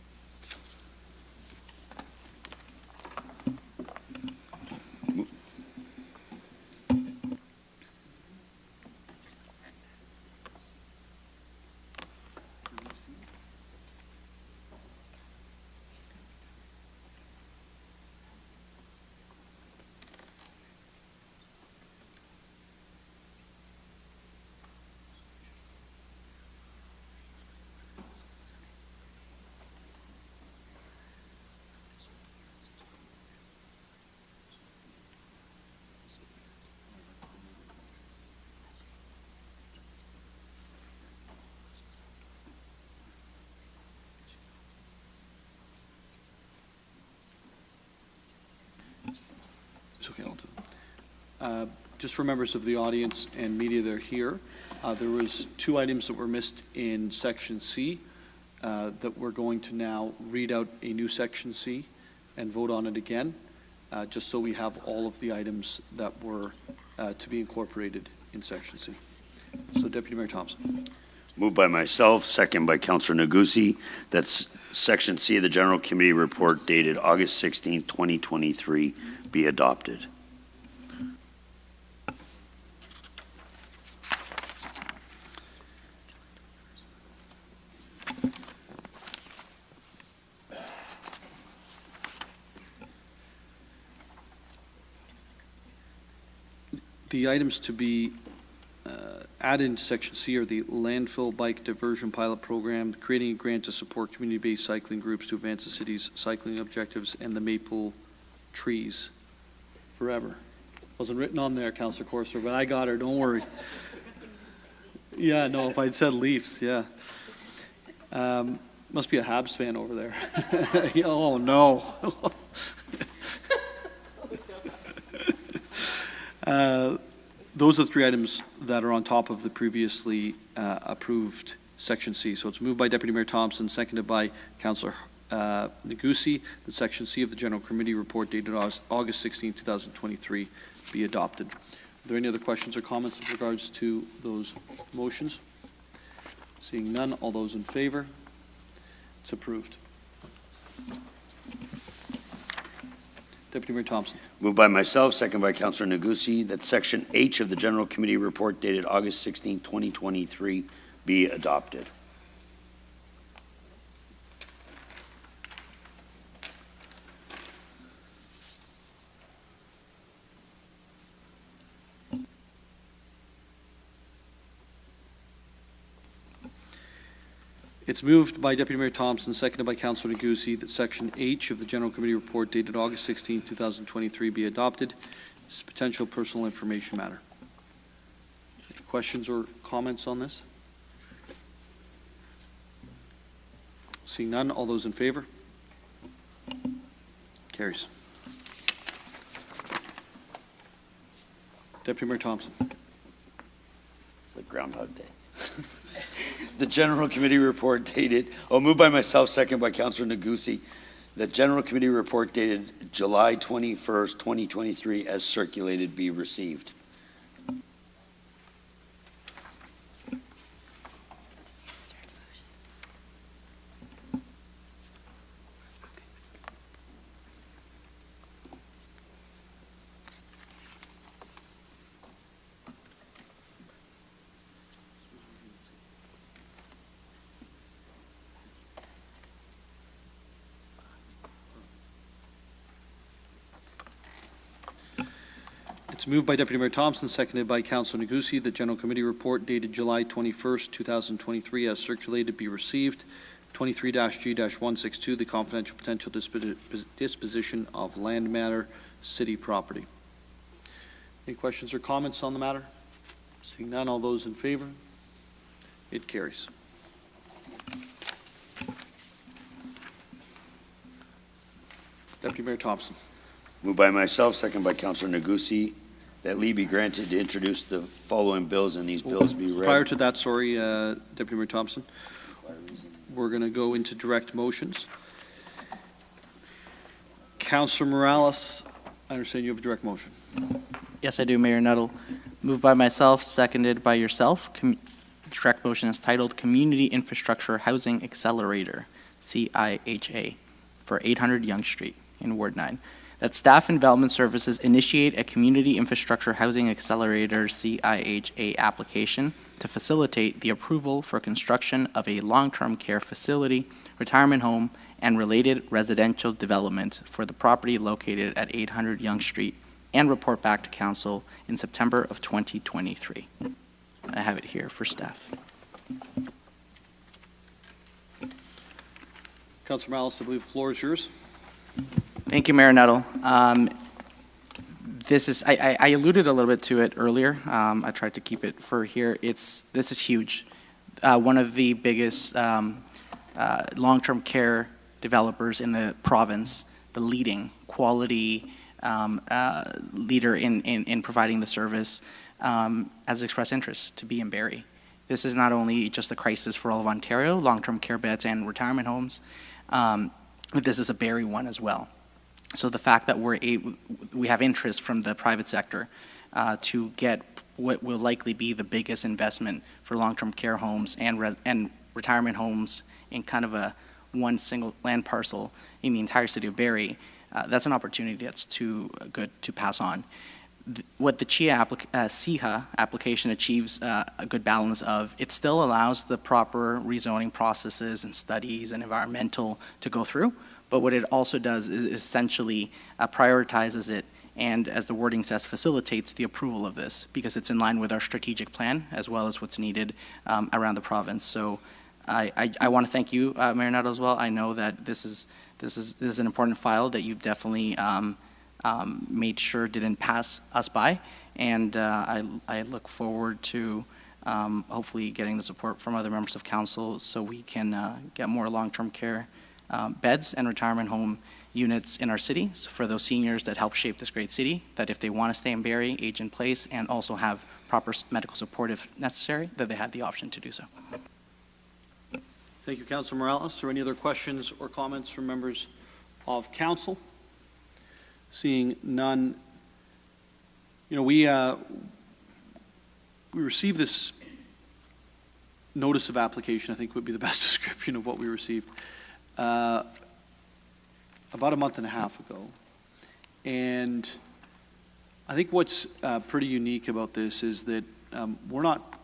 It's okay, I'll do it. Just for members of the audience and media that are here, there was 2 items that were missed in Section C that we're going to now read out a new Section C and vote on it again, just so we have all of the items that were to be incorporated in Section C. So Deputy Mayor Thompson. Moved by myself, second by Councillor Negussi, that's Section C of the General Committee report dated August 16, 2023 be adopted. The items to be added into Section C are the landfill bike diversion pilot program, creating a grant to support community-based cycling groups to advance the city's cycling objectives, and the maple trees forever. Wasn't written on there, Councillor Corser, but I got her, don't worry. Yeah, no, if I'd said Leafs, yeah. Must be a Habs fan over there. Oh, no. Those are the three items that are on top of the previously approved Section C. So it's moved by Deputy Mayor Thompson, seconded by Councillor Negussi, that Section C of the General Committee report dated August 16, 2023 be adopted. Are there any other questions or comments with regards to those motions? Seeing none, all those in favor? It's approved. Deputy Mayor Thompson. Moved by myself, second by Councillor Negussi, that Section H of the General Committee report dated August 16, 2023 be adopted. It's moved by Deputy Mayor Thompson, seconded by Councillor Negussi, that Section H of the General Committee report dated August 16, 2023 be adopted. This is a potential personal information matter. Any questions or comments on this? Seeing none, all those in favor? Carries. Deputy Mayor Thompson. It's like Groundhog Day. The General Committee report dated, moved by myself, second by Councillor Negussi, the General Committee report dated July 21st, 2023 as circulated be received. It's moved by Deputy Mayor Thompson, seconded by Councillor Negussi. The General Committee report dated July 21st, 2023 as circulated be received. 23-G-162, the confidential potential disposition of land matter, city property. Any questions or comments on the matter? Seeing none, all those in favor? It carries. Deputy Mayor Thompson. Moved by myself, second by Councillor Negussi, that leave be granted to introduce the following bills and these bills be read. Prior to that, sorry, Deputy Mayor Thompson, we're going to go into direct motions. Councillor Morales, I understand you have a direct motion. Yes, I do, Mayor Nuttall. Moved by myself, seconded by yourself. Direct motion is titled Community Infrastructure Housing Accelerator, CIHA, for 800 Yonge Street in Ward 9. That Staff and Development Services initiate a Community Infrastructure Housing Accelerator, CIHA, application to facilitate the approval for construction of a long-term care facility, retirement home, and related residential development for the property located at 800 Yonge Street, and report back to Council in September of 2023. I have it here for staff. Councillor Morales, I believe the floor is yours. Thank you, Mayor Nuttall. This is, I alluded a little bit to it earlier. I tried to keep it for here. This is huge. One of the biggest long-term care developers in the province, the leading quality leader in providing the service, has expressed interest to be in Barrie. This is not only just a crisis for all of Ontario, long-term care beds and retirement homes, but this is a Barrie one as well. So the fact that we have interest from the private sector to get what will likely be the biggest investment for long-term care homes and retirement homes in kind of one single land parcel in the entire city of Barrie. That's an opportunity that's too good to pass on. What the CIHA application achieves a good balance of, it still allows the proper rezoning processes and studies and environmental to go through, but what it also does is essentially prioritizes it, and as the wording says, facilitates the approval of this because it's in line with our strategic plan as well as what's needed around the province. So I want to thank you, Mayor Nuttall, as well. I know that this is an important file that you've definitely made sure didn't pass us by, and I look forward to hopefully getting the support from other members of council so we can get more long-term care beds and retirement home units in our city for those seniors that help shape this great city, that if they want to stay in Barrie, age in place, and also have proper medical support if necessary, that they have the option to do so. Thank you, Councilor Morales. Are there any other questions or comments from members of council? Seeing none, we received this notice of application, I think would be the best description of what we received, about a month and a half ago. And I think what's pretty unique about this is that we're not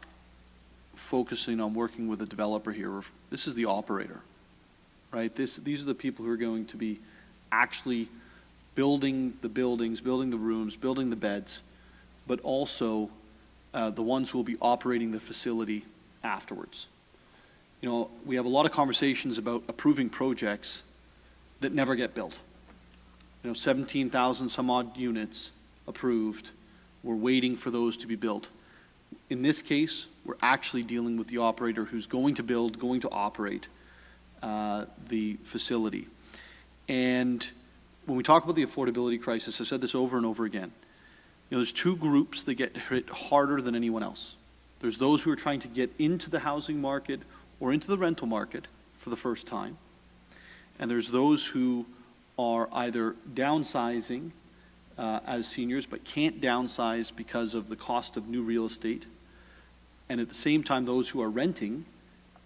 focusing on working with a developer here. This is the operator, right? These are the people who are going to be actually building the buildings, building the rooms, building the beds, but also the ones who will be operating the facility afterwards. We have a lot of conversations about approving projects that never get built. 17,000 some odd units approved. We're waiting for those to be built. In this case, we're actually dealing with the operator who's going to build, going to operate the facility. And when we talk about the affordability crisis, I've said this over and over again, there's two groups that get hit harder than anyone else. There's those who are trying to get into the housing market or into the rental market for the first time. And there's those who are either downsizing as seniors but can't downsize because of the cost of new real estate. And at the same time, those who are renting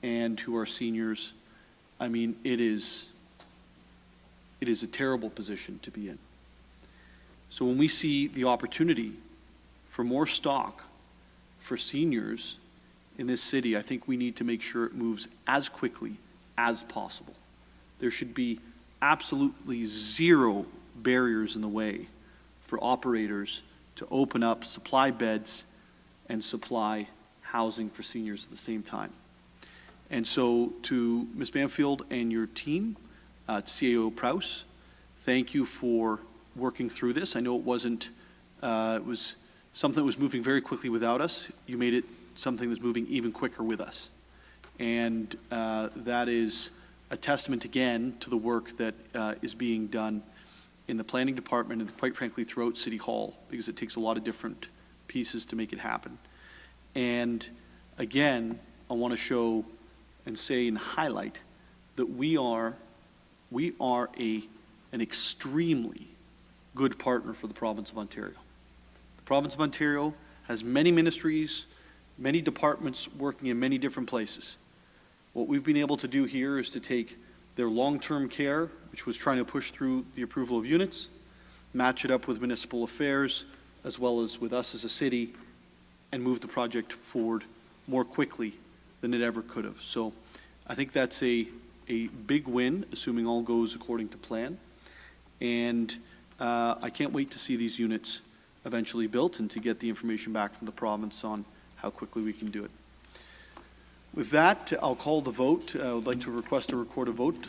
and who are seniors, it is a terrible position to be in. So when we see the opportunity for more stock for seniors in this city, I think we need to make sure it moves as quickly as possible. There should be absolutely zero barriers in the way for operators to open up, supply beds, and supply housing for seniors at the same time. And so to Ms. Banfield and your team, to CAO Prowse, thank you for working through this. I know it wasn't, it was something that was moving very quickly without us. You made it something that's moving even quicker with us. And that is a testament again to the work that is being done in the planning department and quite frankly throughout City Hall, because it takes a lot of different pieces to make it happen. And again, I want to show and say and highlight that we are an extremely good partner for the province of Ontario. The province of Ontario has many ministries, many departments working in many different places. What we've been able to do here is to take their long-term care, which was trying to push through the approval of units, match it up with municipal affairs, as well as with us as a city, and move the project forward more quickly than it ever could have. So I think that's a big win, assuming all goes according to plan. And I can't wait to see these units eventually built and to get the information back from the province on how quickly we can do it. With that, I'll call the vote. I would like to request a recorded vote.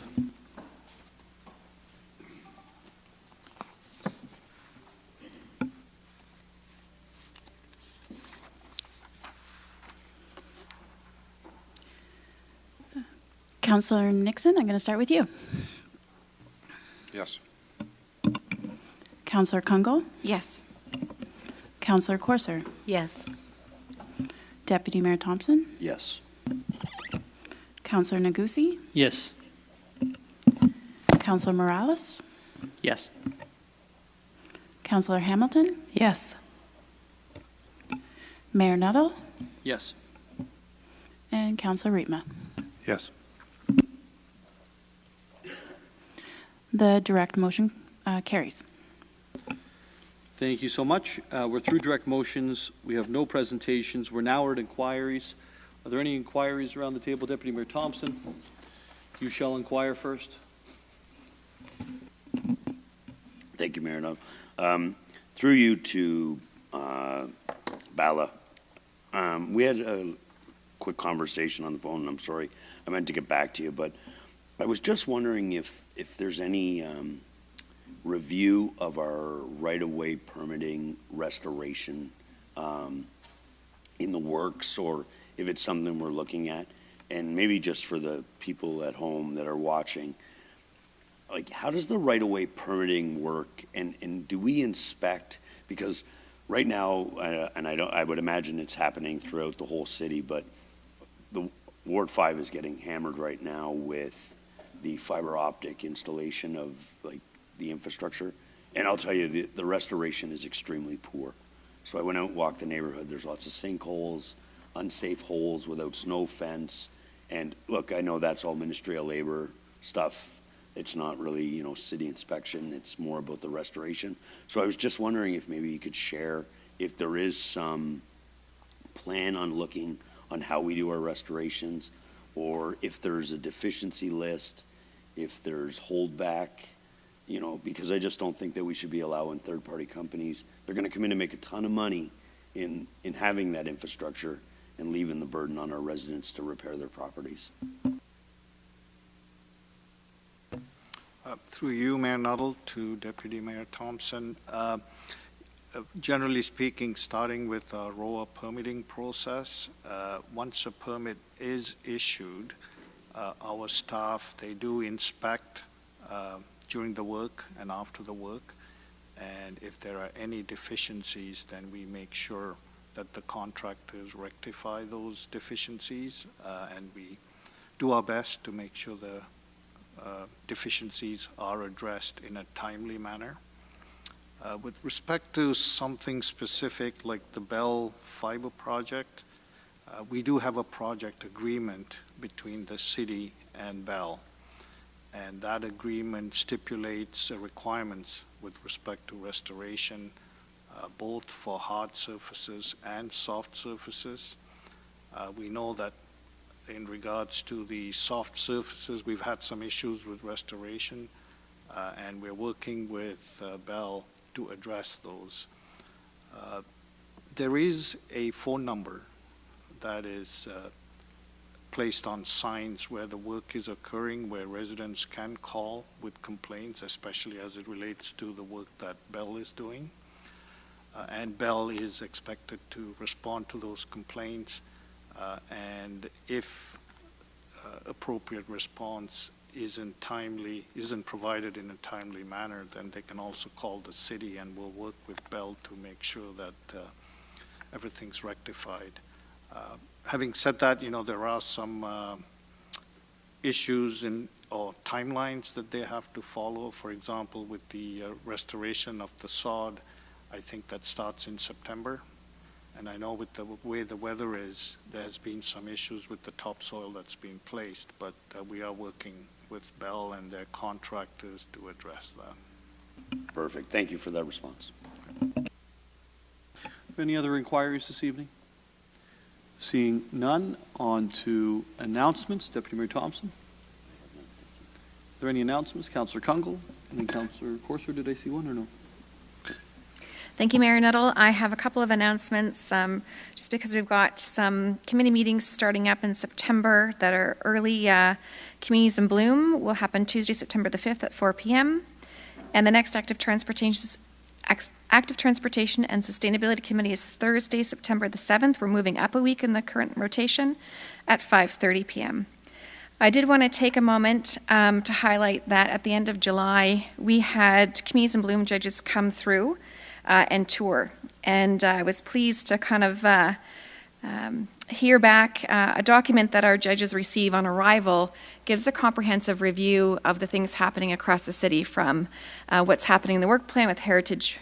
Councillor Nixon, I'm going to start with you. Yes. Councillor Kungl? Yes. Councillor Corser? Yes. Deputy Mayor Thompson? Yes. Councillor Negussie? Yes. Councillor Morales? Yes. Councillor Hamilton? Yes. Mayor Nuttall Yes. and Councillor Rietma. Yes. The direct motion carries. Thank you so much. We're through direct motions. We have no presentations. We're now at inquiries. Are there any inquiries around the table? Deputy Mayor Thompson, you shall inquire first. Thank you, Mayor Nuttall. Through you to Bala. We had a quick conversation on the phone, and I'm sorry, I meant to get back to you, but I was just wondering if there's any review of our right-of-way permitting restoration in the works, or if it's something we're looking at. And maybe just for the people at home that are watching, like, how does the right-of-way permitting work, and do we inspect? Because right now, and I would imagine it's happening throughout the whole city, but the Ward 5 is getting hammered right now with the fiber optic installation of like the infrastructure. And I'll tell you, the restoration is extremely poor. So I went out and walked the neighborhood. There's lots of sinkholes, unsafe holes without snow fence. And look, I know that's all Ministry of Labor stuff. It's not really, you know, city inspection. It's more about the restoration. So I was just wondering if maybe you could share if there is some plan on looking on how we do our restorations, or if there's a deficiency list, if there's holdback, you know, because I just don't think that we should be allowing third-party companies. They're going to come in and make a ton of money in having that infrastructure and leaving the burden on our residents to repair their properties. Through you, Mayor Nuttall, to Deputy Mayor Thompson. Generally speaking, starting with our ROA permitting process, once a permit is issued, our staff, they do inspect during the work and after the work. And if there are any deficiencies, then we make sure that the contractors rectify those deficiencies, and we do our best to make sure the deficiencies are addressed in a timely manner. With respect to something specific like the Bell Fiber project, we do have a project agreement between the city and Bell, and that agreement stipulates requirements with respect to restoration, both for hard surfaces and soft surfaces. We know that in regards to the soft surfaces, we've had some issues with restoration, and we're working with Bell to address those. There is a phone number that is placed on signs where the work is occurring, where residents can call with complaints, especially as it relates to the work that Bell is doing. And Bell is expected to respond to those complaints, and if appropriate response isn't provided in a timely manner, then they can also call the city, and we'll work with Bell to make sure that everything's rectified. Having said that, you know, there are some issues or timelines that they have to follow. For example, with the restoration of the sod, I think that starts in September. And I know with the way the weather is, there has been some issues with the topsoil that's been placed, but we are working with Bell and their contractors to address that. Perfect. Thank you for that response. Any other inquiries this evening? Seeing none, on to announcements. Deputy Mayor Thompson. Are there any announcements? Councillor Kungle, and then Councillor Corser. Did I see one or no? Thank you, Mayor Nuttall. I have a couple of announcements, just because we've got some committee meetings starting up in September that are early. Communities in Bloom will happen Tuesday, September the 5th at 4 p.m. And the next Active Transportation and Sustainability Committee is Thursday, September the 7th. We're moving up a week in the current rotation at 5:30 p.m. I did want to take a moment to highlight that at the end of July, we had Communities in Bloom judges come through and tour. And I was pleased to kind of hear back a document that our judges receive on arrival gives a comprehensive review of the things happening across the city, from what's happening in the work plan with heritage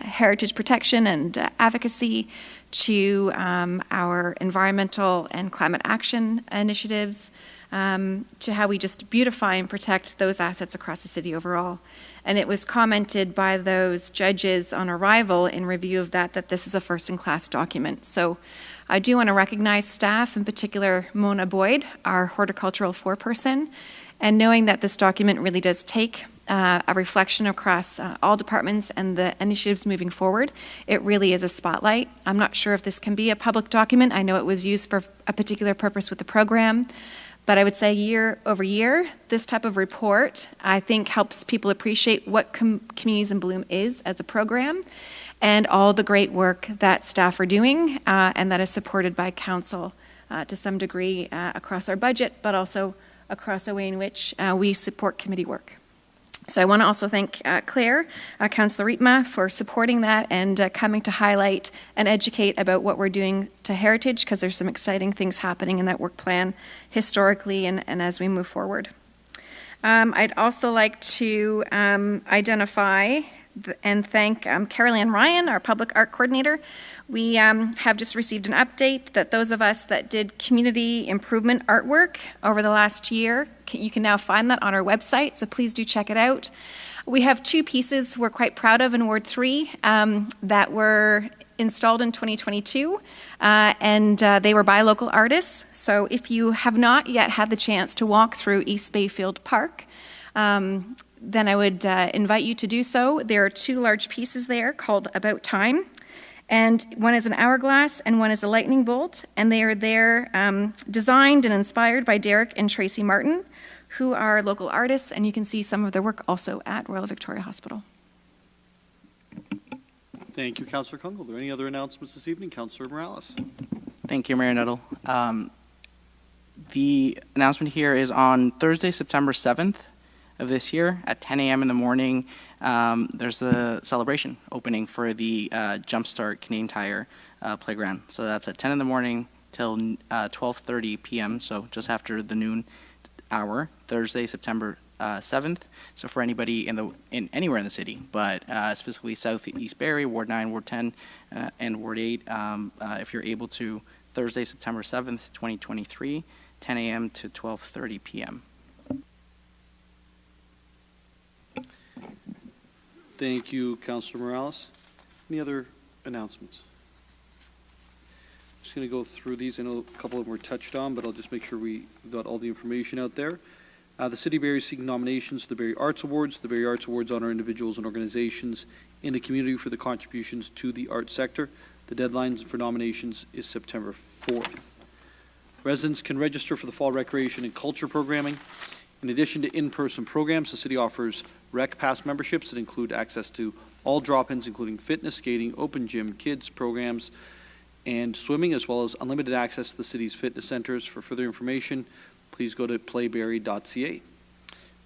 heritage protection and advocacy to our environmental and climate action initiatives, to how we just beautify and protect those assets across the city overall. And it was commented by those judges on arrival in review of that this is a first-in-class document. So I do want to recognize staff, in particular Mona Boyd, our horticultural foreperson, and knowing that this document really does take a reflection across all departments and the initiatives moving forward. It really is a spotlight. I'm not sure if this can be a public document. I know it was used for a particular purpose with the program, but I would say year over year, this type of report, I think, helps people appreciate what Communities in Bloom is as a program and all the great work that staff are doing and that is supported by council to some degree across our budget, but also across a way in which we support committee work. So I want to also thank Claire, Councillor Rietma, for supporting that and coming to highlight and educate about what we're doing to heritage, because there's some exciting things happening in that work plan historically and as we move forward. I'd also like to identify and thank Carol Ann Ryan, our public art coordinator. We have just received an update that those of us that did community improvement artwork over the last year, you can now find that on our website, so please do check it out. We have 2 pieces we're quite proud of in Ward 3 that were installed in 2022, and they were by local artists. So if you have not yet had the chance to walk through East Bayfield Park, then I would invite you to do so. There are 2 large pieces there called About Time, and one is an hourglass and one is a lightning bolt, and they are there designed and inspired by Derek and Tracy Martin, who are local artists, and you can see some of their work also at Royal Victoria Hospital. Thank you, Councillor Kungl. Are there any other announcements this evening? Councillor Morales. Thank you, Mayor Nuttall. The announcement here is on Thursday, September 7th of this year at 10 a.m. in the morning. There's a celebration opening for the Jumpstart Canadian Tire playground. So that's at 10 in the morning till 12:30 p.m., so just after the noon hour, Thursday, September 7th. So for anybody in anywhere in the city, but specifically Southeast Barrie, Ward 9, Ward 10, and Ward 8, if you're able to, Thursday, September 7th, 2023, 10 a.m. to 12:30 p.m. Thank you, Councillor Morales. Any other announcements? I'm just going to go through these. I know a couple of them were touched on, but I'll just make sure we got all the information out there. The City of Barrie is seeking nominations for the Barrie Arts Awards. The Barrie Arts Awards honor individuals and organizations in the community for the contributions to the arts sector. The deadline for nominations is September 4th. Residents can register for the fall recreation and culture programming. In addition to in-person programs, the city offers Rec Pass memberships that include access to all drop-ins, including fitness, skating, open gym, kids programs, and swimming, as well as unlimited access to the city's fitness centers. For further information, please go to playbarrie.ca.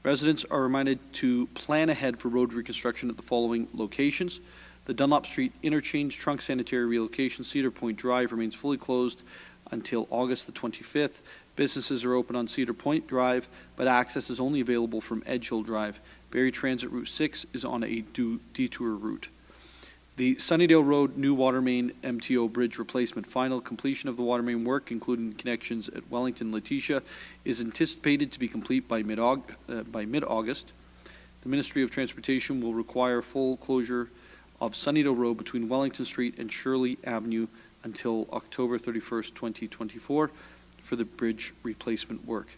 Residents are reminded to plan ahead for road reconstruction at the following locations. The Dunlop Street Interchange Trunk Sanitary Relocation, Cedar Point Drive, remains fully closed until August the 25th. Businesses are open on Cedar Point Drive, but access is only available from Edge Hill Drive. Barrie Transit Route 6 is on a detour route. The Sunnydale Road New Water Main MTO Bridge Replacement final completion of the water main work, including connections at Wellington and Letitia, is anticipated to be complete by mid-August. The Ministry of Transportation will require full closure of Sunnydale Road between Wellington Street and Shirley Avenue until October 31st, 2024 for the bridge replacement work.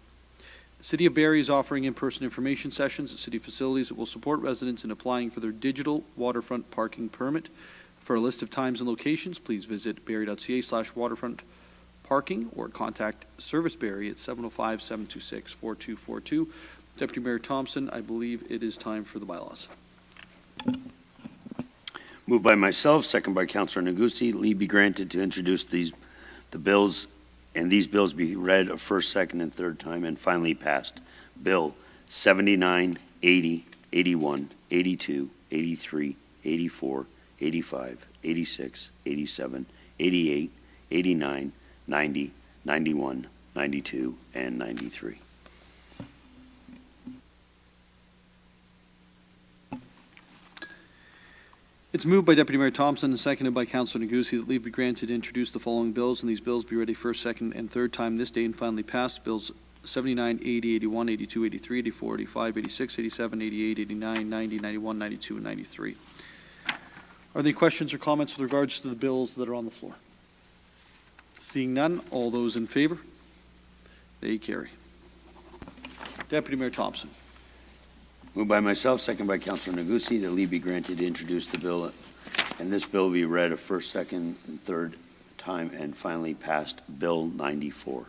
The City of Barrie is offering in-person information sessions at city facilities that will support residents in applying for their digital waterfront parking permit. For a list of times and locations, please visit barrie.ca/waterfront parking or contact Service Barrie at 705-726-4242. Deputy Mayor Thompson, I believe it is time for the bylaws. Moved by myself, second by Councillor Negussi. Leave be granted to introduce the bills, and these bills be read a first, second, and third time, and finally passed. Bill 79, 80, 81, 82, 83, 84, 85, 86, 87, 88, 89, 90, 91, 92, and 93. It's moved by Deputy Mayor Thompson and seconded by Councilor Negussi that leave be granted to introduce the following bills, and these bills be read a first, second, and third time this day and finally passed. Bills 79, 80, 81, 82, 83, 84, 85, 86, 87, 88, 89, 90, 91, 92, and 93. Are there any questions or comments with regards to the bills that are on the floor? Seeing none, all those in favor? They carry. Deputy Mayor Thompson. Moved by myself, second by Councilor Negussi, that leave be granted to introduce the bill, and this bill be read a first, second, and third time and finally passed. Bill 94.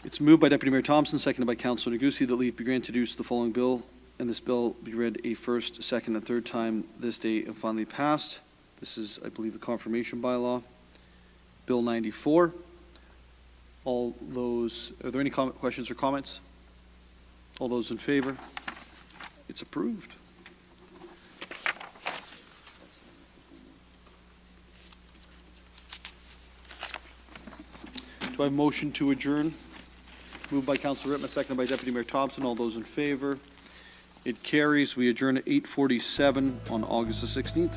It's moved by Deputy Mayor Thompson, seconded by Councilor Negussi, that leave be granted to introduce the following bill, and this bill be read a first, second, and third time this day and finally passed. This is, I believe, the confirmation bylaw. Bill 94. All those, are there any questions or comments? All those in favor? It's approved. Do I have a motion to adjourn? Moved by Councilor Rittman, seconded by Deputy Mayor Thompson. All those in favor? It carries. We adjourn at 8:47 on August the 16th.